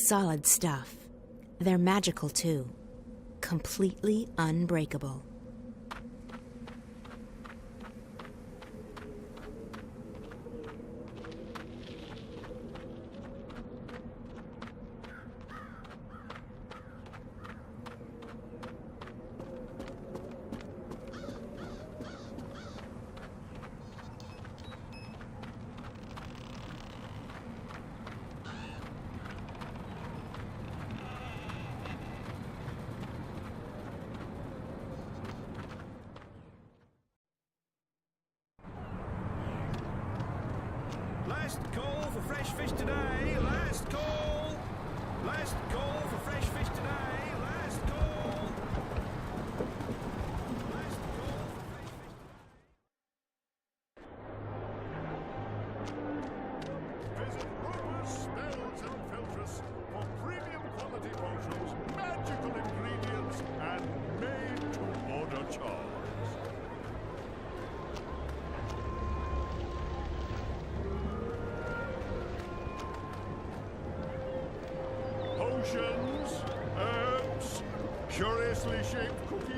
solid stuff. They're magical too. Completely unbreakable. Last call for fresh fish today. Last call. Last call for fresh fish today. Last call. Last call for fresh fish today. Visit Roper's Spells and Filters for premium quality potions, magical ingredients, and made-to-order charms. Potions, herbs, curiously shaped cookies.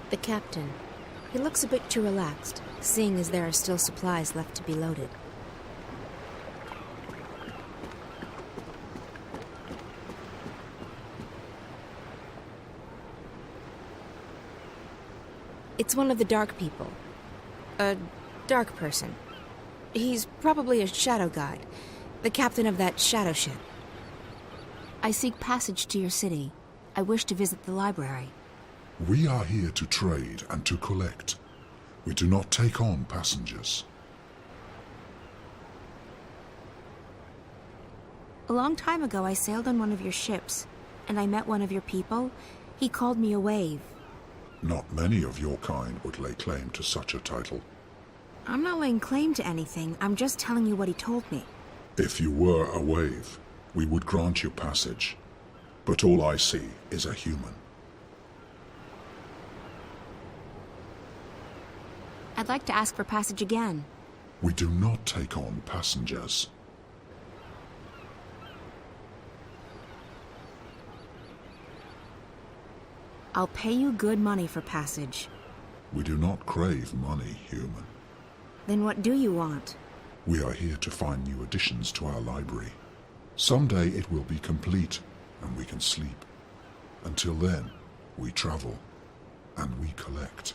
The captain. He looks a bit too relaxed, seeing as there are still supplies left to be loaded. It's one of the dark people. A dark person. He's probably a shadow guide, the captain of that shadow ship. I seek passage to your city. I wish to visit the library. We are here to trade and to collect. We do not take on passengers. A long time ago, I sailed on one of your ships, and I met one of your people. He called me a wave. Not many of your kind would lay claim to such a title. I'm not laying claim to anything. I'm just telling you what he told me. If you were a wave, we would grant you passage. But all I see is a human. I'd like to ask for passage again. We do not take on passengers. I'll pay you good money for passage. We do not crave money, human. Then what do you want? We are here to find new additions to our library. Someday it will be complete, and we can sleep. Until then, we travel, and we collect.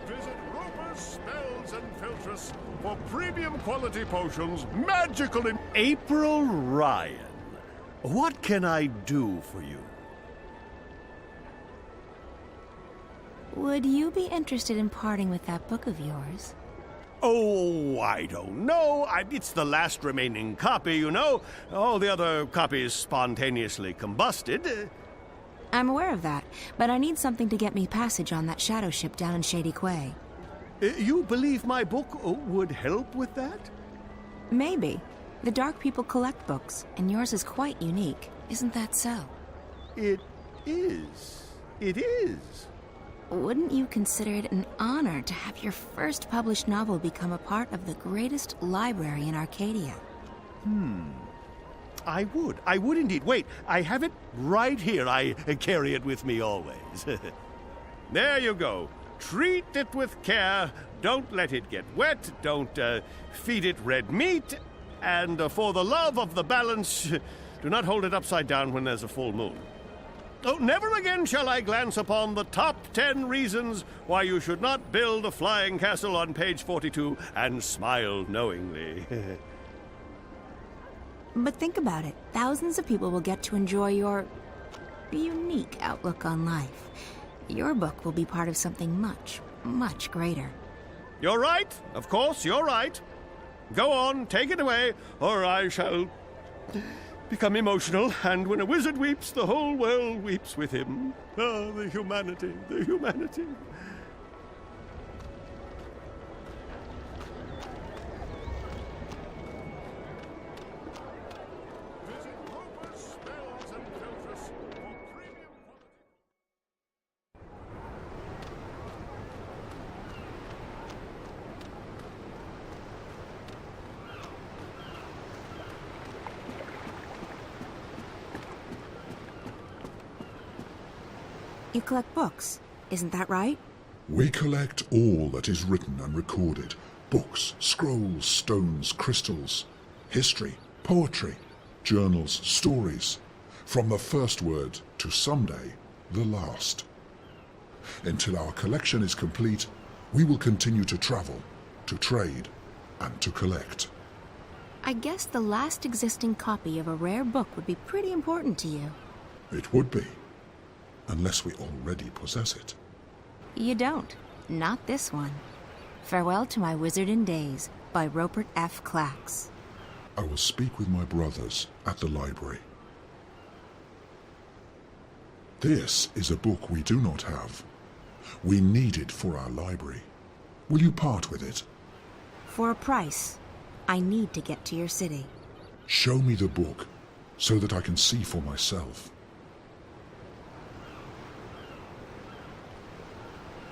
Visit Roper's Spells and Filters for premium quality potions, magical in... Eïpril Ryan, what can I do for you? Would you be interested in parting with that book of yours? Oh, I don't know. It's the last remaining copy, you know. All the other copies spontaneously combusted. I'm aware of that, but I need something to get me passage on that shadow ship down in Shady Quay. You believe my book would help with that? Maybe. The dark people collect books, and yours is quite unique. Isn't that so? It is. It is. Wouldn't you consider it an honor to have your first published novel become a part of the greatest library in Arcadia? I would indeed. Wait, I have it right here. I carry it with me always. There you go. Treat it with care. Don't let it get wet. Don't feed it red meat. And for the love of the balance, do not hold it upside down when there's a full moon. Oh, never again shall I glance upon the top 10 reasons why you should not build a flying castle on page 42 and smile knowingly. But think about it. Thousands of people will get to enjoy your unique outlook on life. Your book will be part of something much, much greater. You're right. Of course, you're right. Go on, take it away, or I shall become emotional, and when a wizard weeps, the whole world weeps with him. Ah, the humanity, the humanity. Visit Ropers, Spells, and Filters for premium quality. You collect books, isn't that right? We collect all that is written and recorded. Books, scrolls, stones, crystals, history, poetry, journals, stories. From the first word to someday, the last. Until our collection is complete, we will continue to travel, to trade, and to collect. I guess the last existing copy of a rare book would be pretty important to you. It would be, unless we already possess it. You don't. Not this one. Farewell to My Wizarding Days by Rupert F. Clacks. I will speak with my brothers at the library. This is a book we do not have. We need it for our library. Will you part with it? For a price, I need to get to your city. Show me the book, so that I can see for myself.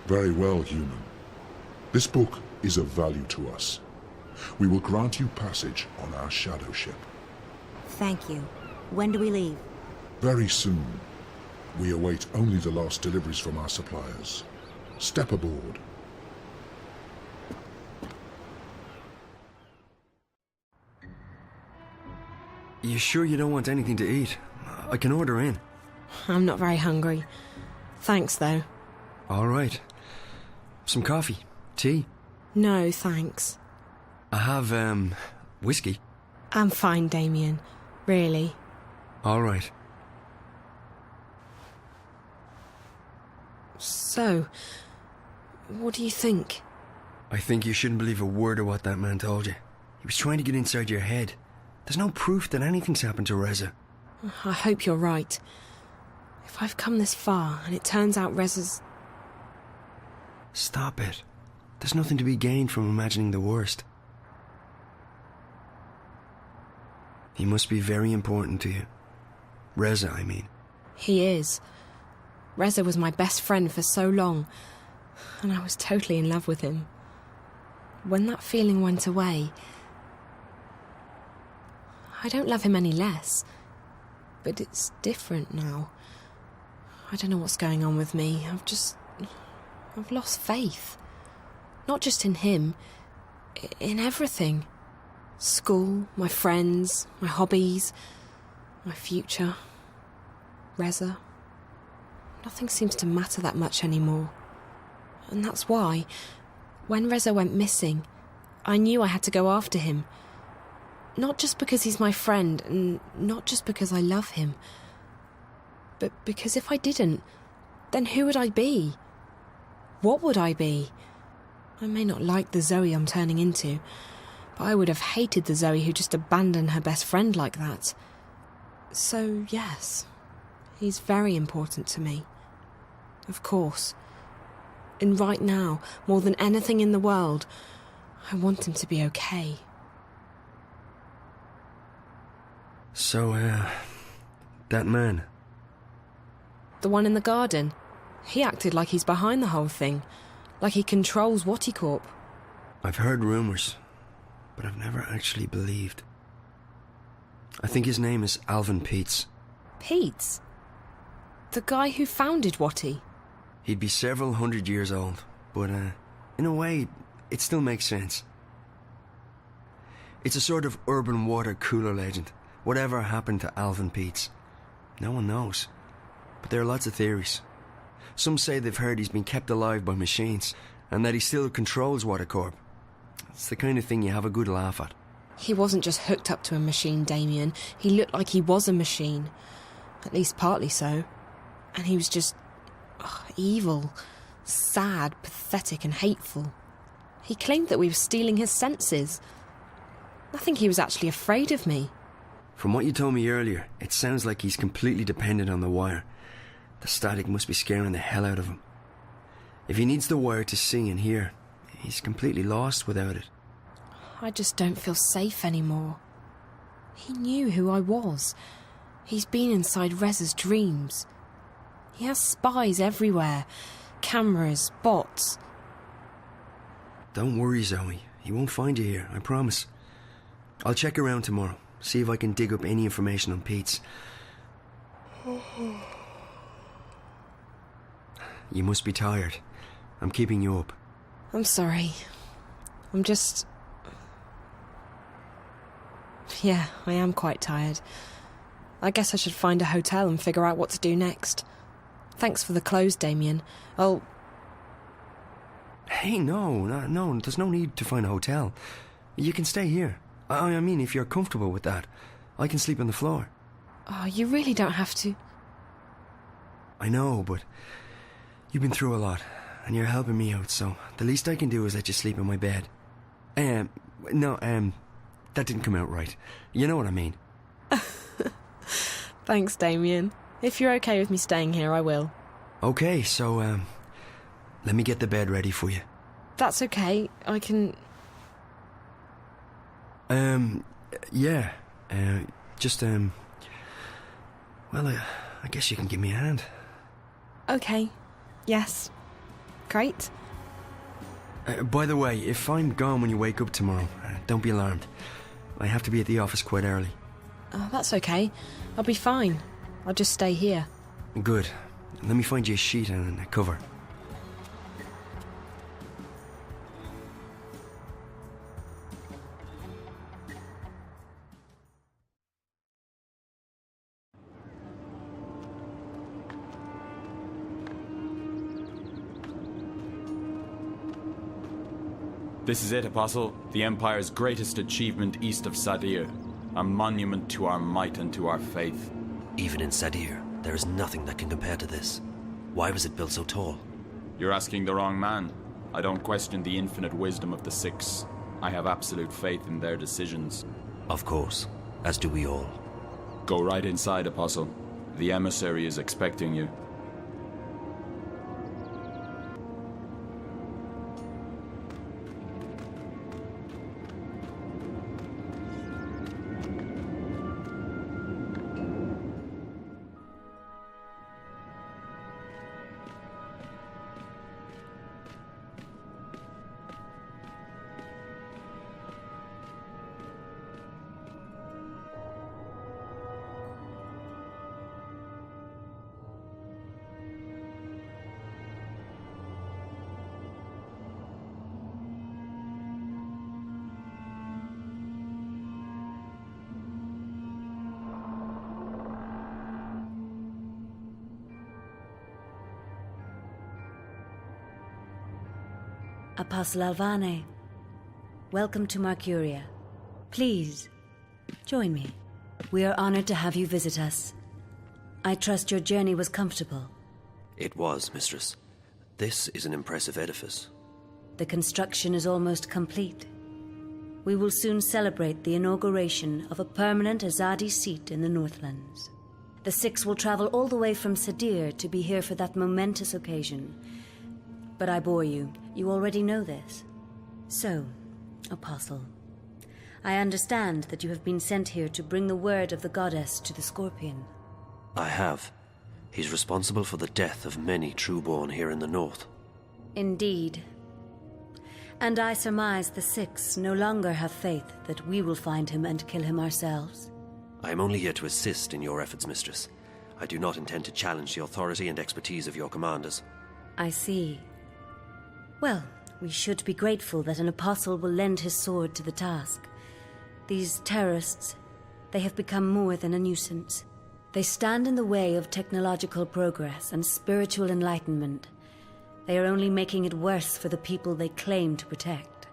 Very well, human. This book is of value to us. We will grant you passage on our shadow ship. Thank you. When do we leave? Very soon. We await only the last deliveries from our suppliers. Step aboard. You sure you don't want anything to eat? I can order in. I'm not very hungry. Thanks, though. All right. Some coffee? Tea? No, thanks. I have, whiskey. I'm fine, Damien. Really. All right. So, what do you think? I think you shouldn't believe a word of what that man told you. He was trying to get inside your head. There's no proof that anything's happened to Reza. I hope you're right. If I've come this far and it turns out Reza's... Stop it. There's nothing to be gained from imagining the worst. He must be very important to you. Reza, I mean. He is. Reza was my best friend for so long, and I was totally in love with him. When that feeling went away, I don't love him any less, but it's different now. I don't know what's going on with me. I've lost faith. Not just in him, in everything. School, my friends, my hobbies, my future, Reza. Nothing seems to matter that much anymore. And that's why, when Reza went missing, I knew I had to go after him. Not just because he's my friend, and not just because I love him, but because if I didn't, then who would I be? What would I be? I may not like the Zoe I'm turning into, but I would have hated the Zoe who just abandoned her best friend like that. So, yes, he's very important to me. Of course. And right now, more than anything in the world, I want him to be okay. So, that man. The one in the garden. He acted like he's behind the whole thing. Like he controls Watty Corp. I've heard rumours, but I've never actually believed. I think his name is Alvin Peets. Peets? The guy who founded Watty? He'd be several hundred years old, but in a way, it still makes sense. It's a sort of urban water cooler legend. Whatever happened to Alvin Peets? No one knows. But there are lots of theories. Some say they've heard he's been kept alive by machines, and that he still controls Watercorp. It's the kind of thing you have a good laugh at. He wasn't just hooked up to a machine, Damien. He looked like he was a machine. At least partly so. And he was just... evil. Sad, pathetic and hateful. He claimed that we were stealing his senses. I think he was actually afraid of me. From what you told me earlier, it sounds like he's completely dependent on the wire. The static must be scaring the hell out of him. If he needs the wire to see and hear, he's completely lost without it. I just don't feel safe anymore. He knew who I was. He's been inside Reza's dreams. He has spies everywhere. Cameras, bots. Don't worry, Zoe. He won't find you here, I promise. I'll check around tomorrow, see if I can dig up any information on Peets. You must be tired. I'm keeping you up. I'm sorry. I'm just... Yeah, I am quite tired. I guess I should find a hotel and figure out what to do next. Thanks for the clothes, Damien. I'll... Hey, no, there's no need to find a hotel. You can stay here. I mean, if you're comfortable with that, I can sleep on the floor. Oh, you really don't have to. I know, but you've been through a lot, and you're helping me out, so the least I can do is let you sleep in my bed. That didn't come out right. You know what I mean. Thanks, Damien. If you're okay with me staying here, I will. Okay, so, let me get the bed ready for you. That's okay. I can... Yeah. Well, I guess you can give me a hand. Okay. Yes. Great. By the way, if I'm gone when you wake up tomorrow, don't be alarmed. I have to be at the office quite early. Oh, that's okay. I'll be fine. I'll just stay here. Good. Let me find you a sheet and a cover. This is it, Apostle, the Empire's greatest achievement east of Sadir. A monument to our might and to our faith. Even in Sadir, there is nothing that can compare to this. Why was it built so tall? You're asking the wrong man. I don't question the infinite wisdom of the Six. I have absolute faith in their decisions. Of course, as do we all. Go right inside, Apostle. The emissary is expecting you. Apostle Alvane, welcome to Mercuria. Please, join me. We are honored to have you visit us. I trust your journey was comfortable. It was, Mistress. This is an impressive edifice. The construction is almost complete. We will soon celebrate the inauguration of a permanent Azadi seat in the Northlands. The Six will travel all the way from Sadir to be here for that momentous occasion. But I bore you. You already know this. So, Apostle, I understand that you have been sent here to bring the word of the goddess to the Scorpion. I have. He's responsible for the death of many trueborn here in the north. Indeed. And I surmise the Six no longer have faith that we will find him and kill him ourselves. I am only here to assist in your efforts, mistress. I do not intend to challenge the authority and expertise of your commanders. I see. Well, we should be grateful that an apostle will lend his sword to the task. These terrorists, they have become more than a nuisance. They stand in the way of technological progress and spiritual enlightenment. They are only making it worse for the people they claim to protect.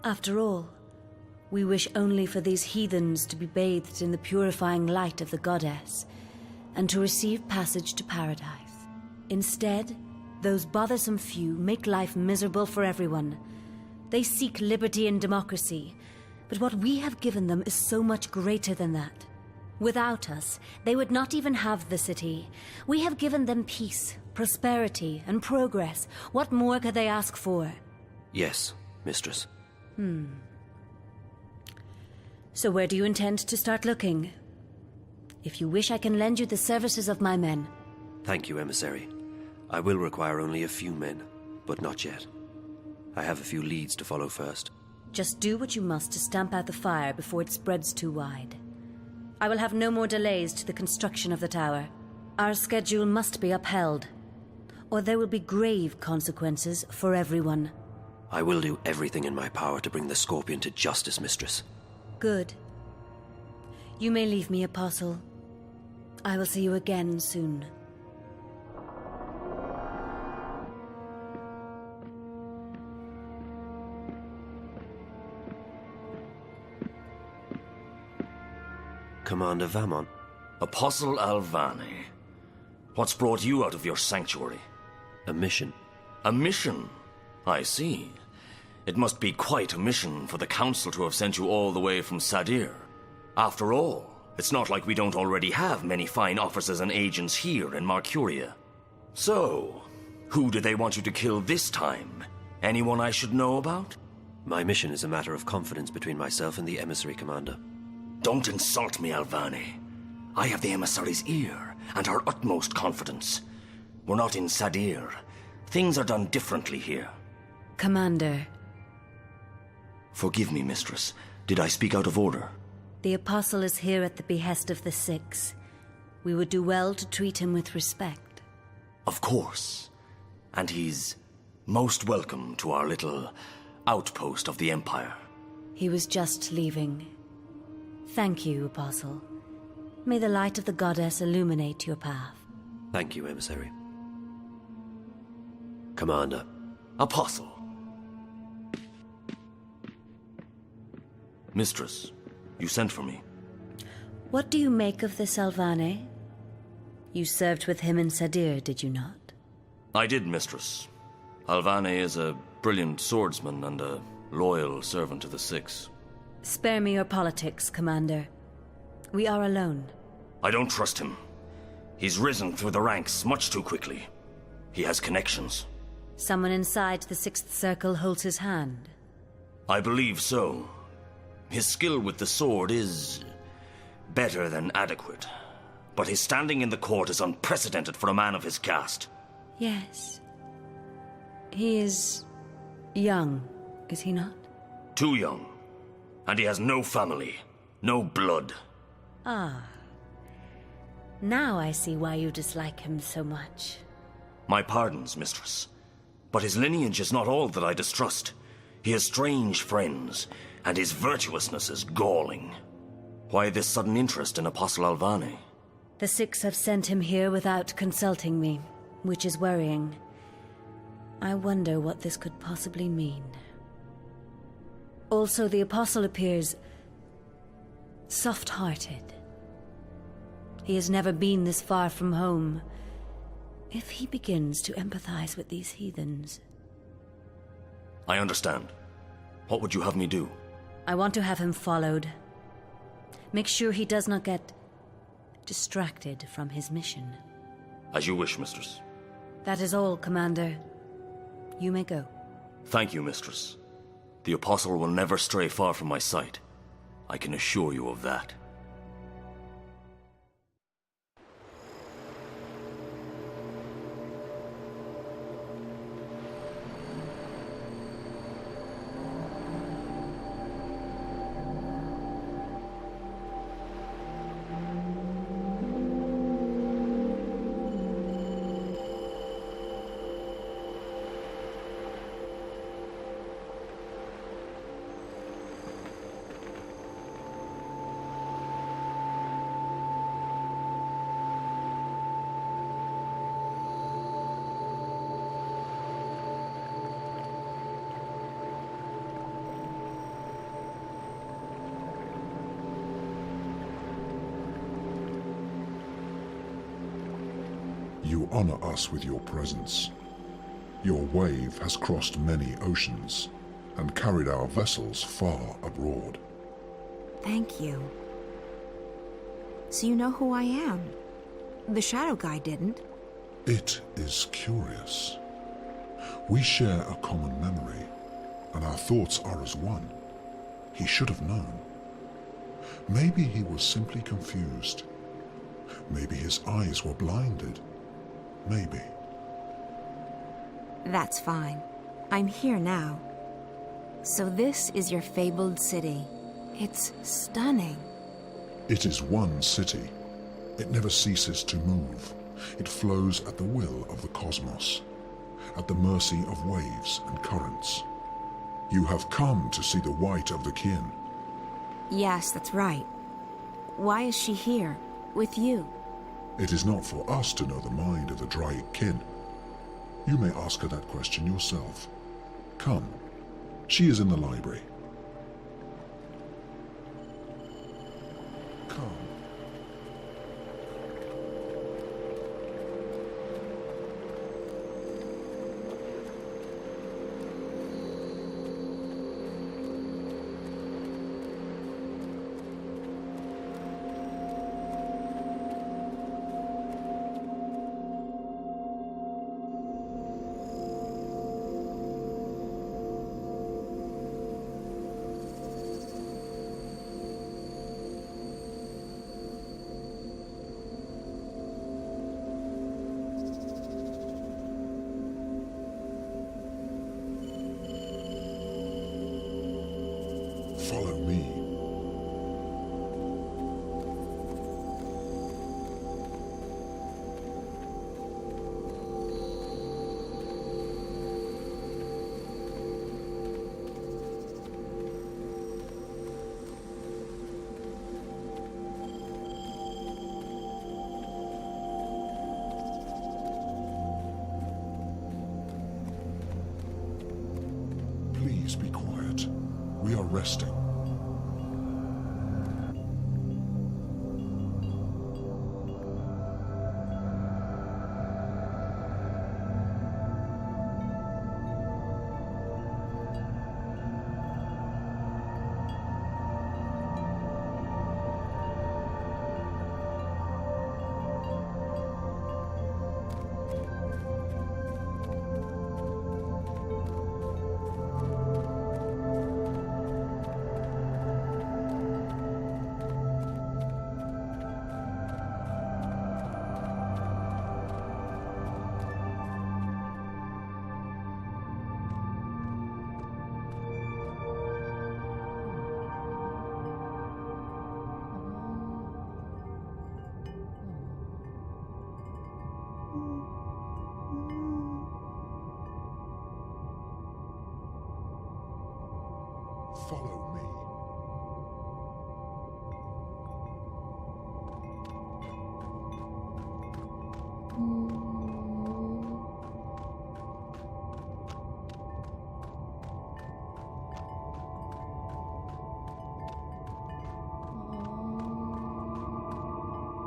After all, we wish only for these heathens to be bathed in the purifying light of the goddess, and to receive passage to paradise. Instead, those bothersome few make life miserable for everyone. They seek liberty and democracy, but what we have given them is so much greater than that. Without us, they would not even have the city. We have given them peace, prosperity, and progress. What more could they ask for? Yes, mistress. So where do you intend to start looking? If you wish, I can lend you the services of my men. Thank you, emissary. I will require only a few men, but not yet. I have a few leads to follow first. Just do what you must to stamp out the fire before it spreads too wide. I will have no more delays to the construction of the tower. Our schedule must be upheld, or there will be grave consequences for everyone. I will do everything in my power to bring the Scorpion to justice, mistress. Good. You may leave me, Apostle. I will see you again soon. Commander Vamon. Apostle Alvani. What's brought you out of your sanctuary? A mission. A mission? I see. It must be quite a mission for the Council to have sent you all the way from Sadir. After all, it's not like we don't already have many fine officers and agents here in Marcuria. So, who do they want you to kill this time? Anyone I should know about? My mission is a matter of confidence between myself and the emissary, Commander. Don't insult me, Alvani. I have the emissary's ear and our utmost confidence. We're not in Sadir. Things are done differently here. Commander. Forgive me, mistress. Did I speak out of order? The Apostle is here at the behest of the Six. We would do well to treat him with respect. Of course. And he's most welcome to our little outpost of the Empire. He was just leaving. Thank you, Apostle. May the light of the goddess illuminate your path. Thank you, emissary. Commander. Apostle. Mistress, you sent for me. What do you make of this Alvane? You served with him in Sadir, did you not? I did, mistress. Alvane is a brilliant swordsman and a loyal servant to the Six. Spare me your politics, Commander. We are alone. I don't trust him. He's risen through the ranks much too quickly. He has connections. Someone inside the Sixth Circle holds his hand. I believe so. His skill with the sword is better than adequate. But his standing in the court is unprecedented for a man of his caste. Yes. He is young, is he not? Too young. And he has no family, no blood. Ah. Now I see why you dislike him so much. My pardons, mistress. But his lineage is not all that I distrust. He has strange friends, and his virtuousness is galling. Why this sudden interest in Apostle Alvani? The Six have sent him here without consulting me, which is worrying. I wonder what this could possibly mean. Also, the Apostle appears soft-hearted. He has never been this far from home. If he begins to empathize with these heathens... I understand. What would you have me do? I want to have him followed. Make sure he does not get distracted from his mission. As you wish, mistress. That is all, Commander. You may go. Thank you, mistress. The Apostle will never stray far from my sight. I can assure you of that. You honor us with your presence. Your wave has crossed many oceans and carried our vessels far abroad. Thank you. So you know who I am? The Shadow Guy didn't. It is curious. We share a common memory, and our thoughts are as one. He should have known. Maybe he was simply confused. Maybe his eyes were blinded. Maybe. That's fine. I'm here now. So this is your fabled city. It's stunning. It is one city. It never ceases to move. It flows at the will of the cosmos, at the mercy of waves and currents. You have come to see the white of the kin. Yes, that's right. Why is she here, with you? It is not for us to know the mind of the Draic kin. You may ask her that question yourself. Come. She is in the library. Come. Follow me. Please be quiet. We are resting. Follow me.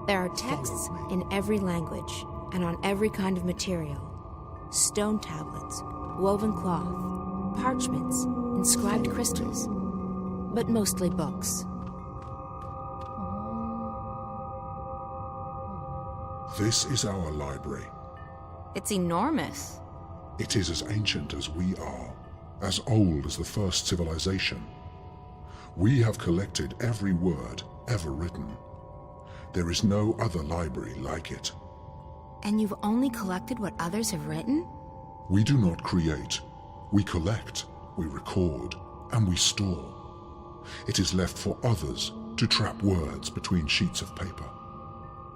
There are texts in every language and on every kind of material. Stone tablets, woven cloth, parchments, inscribed crystals, but mostly books. This is our library. It's enormous. It is as ancient as we are, as old as the first civilization. We have collected every word ever written. There is no other library like it. And you've only collected what others have written? We do not create. We collect, we record, and we store. It is left for others to trap words between sheets of paper.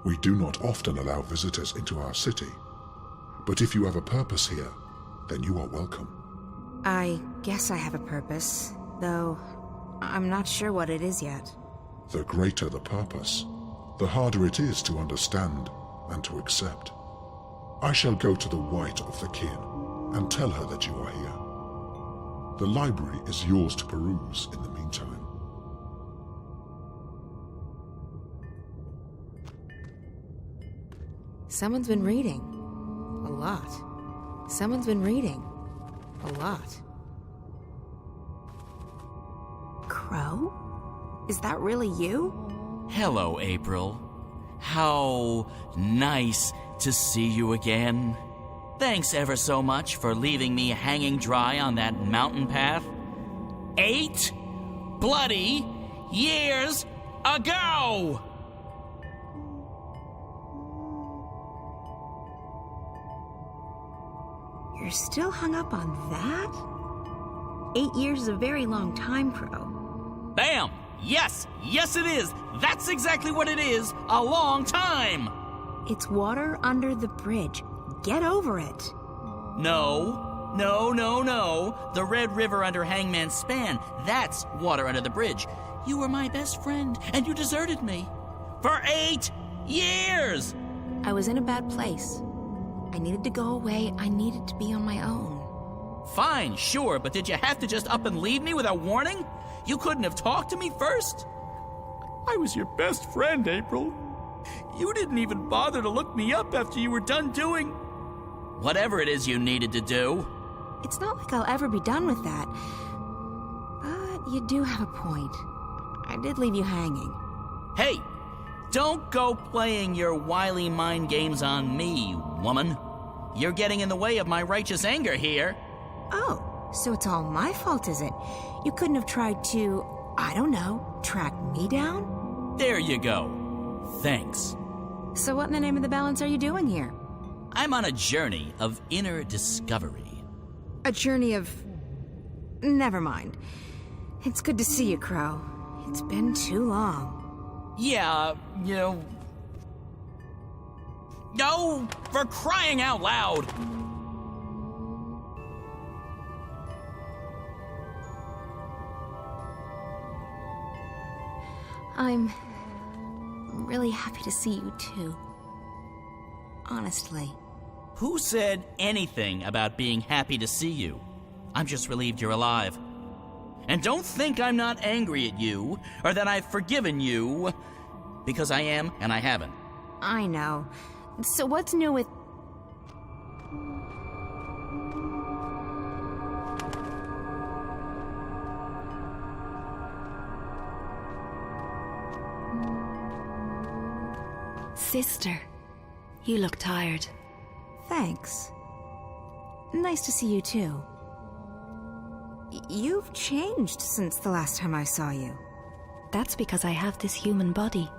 We do not often allow visitors into our city, but if you have a purpose here, then you are welcome. I guess I have a purpose, though I'm not sure what it is yet. The greater the purpose, the harder it is to understand and to accept. I shall go to the white of the kin and tell her that you are here. The library is yours to peruse in the meantime. Someone's been reading. A lot. Someone's been reading. A lot. Crow? Is that really you? Hello, April. How nice to see you again. Thanks ever so much for leaving me hanging dry on that mountain path. 8 bloody years ago! You're still hung up on that? 8 years is a very long time, Crow. Bam! Yes! Yes, it is! That's exactly what it is! A long time! It's water under the bridge. Get over it. No. The Red River under Hangman's Span. That's water under the bridge. You were my best friend, and you deserted me. For 8 years! I was in a bad place. I needed to go away. I needed to be on my own. Fine, sure, but did you have to just up and leave me without warning? You couldn't have talked to me first? I was your best friend, April. You didn't even bother to look me up after you were done doing whatever it is you needed to do. It's not like I'll ever be done with that. But you do have a point. I did leave you hanging. Hey, don't go playing your wily mind games on me, woman. You're getting in the way of my righteous anger here. Oh, so it's all my fault, is it? You couldn't have tried to, I don't know, track me down? There you go. Thanks. So what in the name of the balance are you doing here? I'm on a journey of inner discovery. A journey of... Never mind. It's good to see you, Crow. It's been too long. Yeah, you know... No, for crying out loud! I'm really happy to see you, too. Honestly. Who said anything about being happy to see you? I'm just relieved you're alive. And don't think I'm not angry at you, or that I've forgiven you, because I am and I haven't. I know. So what's new with... Sister, you look tired. Thanks. Nice to see you, too. You've changed since the last time I saw you. That's because I have this human body.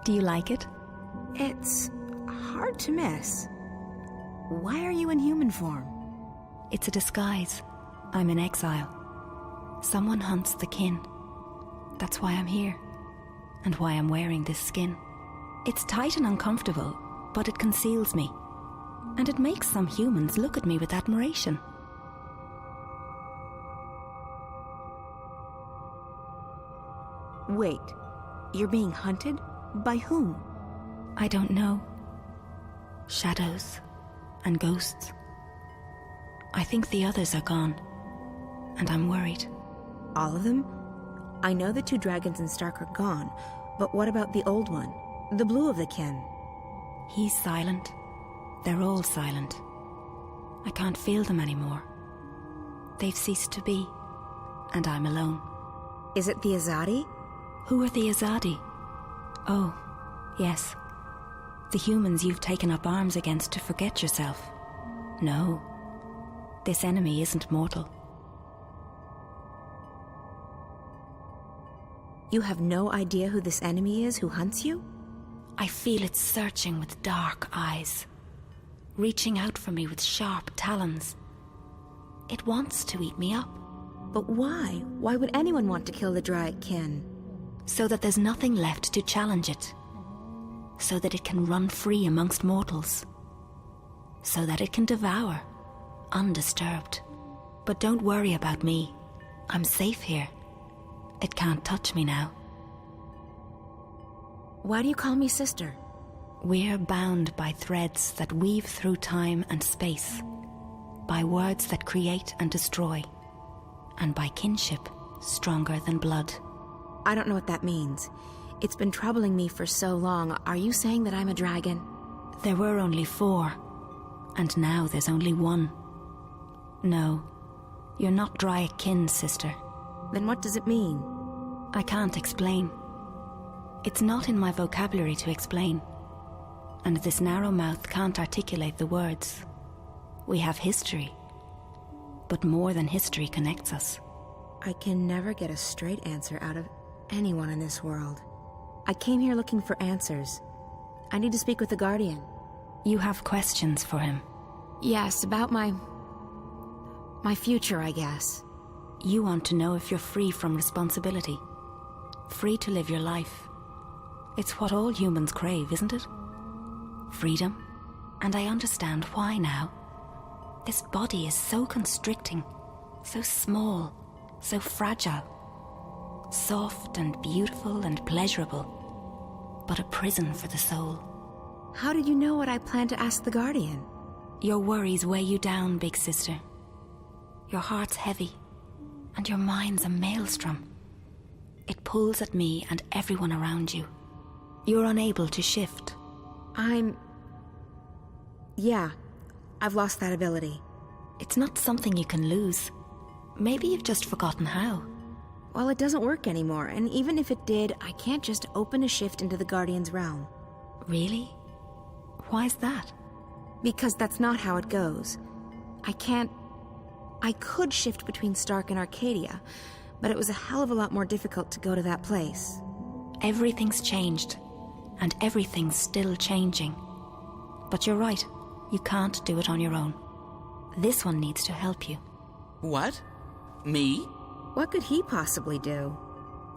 Do you like it? It's hard to miss. Why are you in human form? It's a disguise. I'm in exile. Someone hunts the kin. That's why I'm here. And why I'm wearing this skin. It's tight and uncomfortable, but it conceals me. And it makes some humans look at me with admiration. Wait, you're being hunted? By whom? I don't know. Shadows and ghosts. I think the others are gone, and I'm worried. All of them? I know the 2 dragons in Stark are gone, but what about the old one? The blue of the kin? He's silent. They're all silent. I can't feel them anymore. They've ceased to be, and I'm alone. Is it the Azadi? Who are the Azadi? Oh, yes. The humans you've taken up arms against to forget yourself. No. This enemy isn't mortal. You have no idea who this enemy is who hunts you? I feel it searching with dark eyes, reaching out for me with sharp talons. It wants to eat me up. But why? Why would anyone want to kill the Dryad kin? So that there's nothing left to challenge it. So that it can run free amongst mortals. So that it can devour, undisturbed. But don't worry about me. I'm safe here. It can't touch me now. Why do you call me sister? We're bound by threads that weave through time and space. By words that create and destroy. And by kinship stronger than blood. I don't know what that means. It's been troubling me for so long. Are you saying that I'm a dragon? There were only 4. And now there's only one. No, you're not dry kin, sister. Then what does it mean? I can't explain. It's not in my vocabulary to explain. And this narrow mouth can't articulate the words. We have history. But more than history connects us. I can never get a straight answer out of anyone in this world. I came here looking for answers. I need to speak with the Guardian. You have questions for him? Yes, about my future, I guess. You want to know if you're free from responsibility. Free to live your life. It's what all humans crave, isn't it? Freedom. And I understand why now. This body is so constricting, so small, so fragile. Soft and beautiful and pleasurable, but a prison for the soul. How did you know what I planned to ask the Guardian? Your worries weigh you down, big sister. Your heart's heavy, and your mind's a maelstrom. It pulls at me and everyone around you. You're unable to shift. Yeah, I've lost that ability. It's not something you can lose. Maybe you've just forgotten how. Well, it doesn't work anymore, and even if it did, I can't just open a shift into the Guardian's realm. Really? Why's that? Because that's not how it goes. I could shift between Stark and Arcadia, but it was a hell of a lot more difficult to go to that place. Everything's changed, and everything's still changing. But you're right, you can't do it on your own. This one needs to help you. What? Me? What could he possibly do?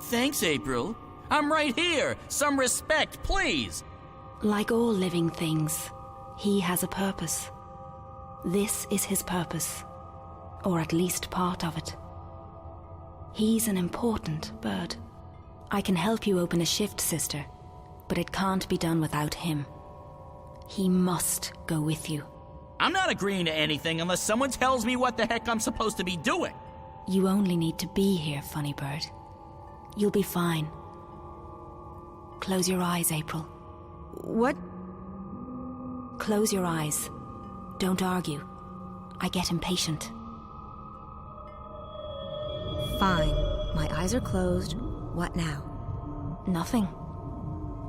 Thanks, April. I'm right here. Some respect, please. Like all living things, he has a purpose. This is his purpose, or at least part of it. He's an important bird. I can help you open a shift, sister, but it can't be done without him. He must go with you. I'm not agreeing to anything unless someone tells me what the heck I'm supposed to be doing. You only need to be here, funny bird. You'll be fine. Close your eyes, April. What? Close your eyes. Don't argue. I get impatient. Fine. My eyes are closed. What now? Nothing.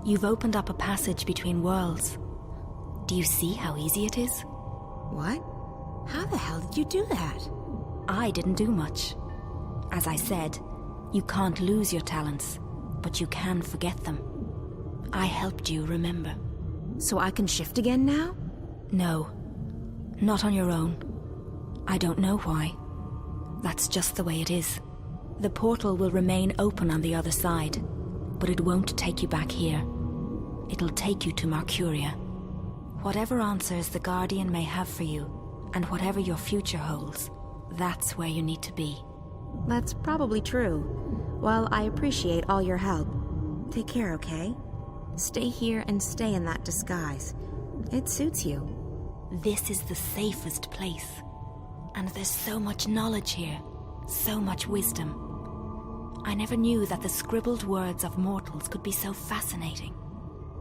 You've opened up a passage between worlds. Do you see how easy it is? What? How the hell did you do that? I didn't do much. As I said, you can't lose your talents, but you can forget them. I helped you remember. So I can shift again now? No. Not on your own. I don't know why. That's just the way it is. The portal will remain open on the other side, but it won't take you back here. It'll take you to Mercuria. Whatever answers the Guardian may have for you, and whatever your future holds, that's where you need to be. That's probably true. Well, I appreciate all your help. Take care, okay? Stay here and stay in that disguise. It suits you. This is the safest place. And there's so much knowledge here, so much wisdom. I never knew that the scribbled words of mortals could be so fascinating.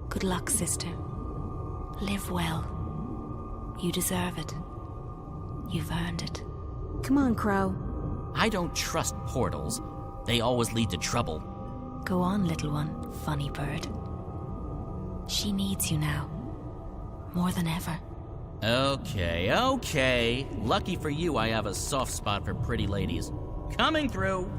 Good luck, sister. Live well. You deserve it. You've earned it. Come on, Crow. I don't trust portals. They always lead to trouble. Go on, little one, funny bird. She needs you now. More than ever. Okay. Lucky for you, I have a soft spot for pretty ladies. Coming through.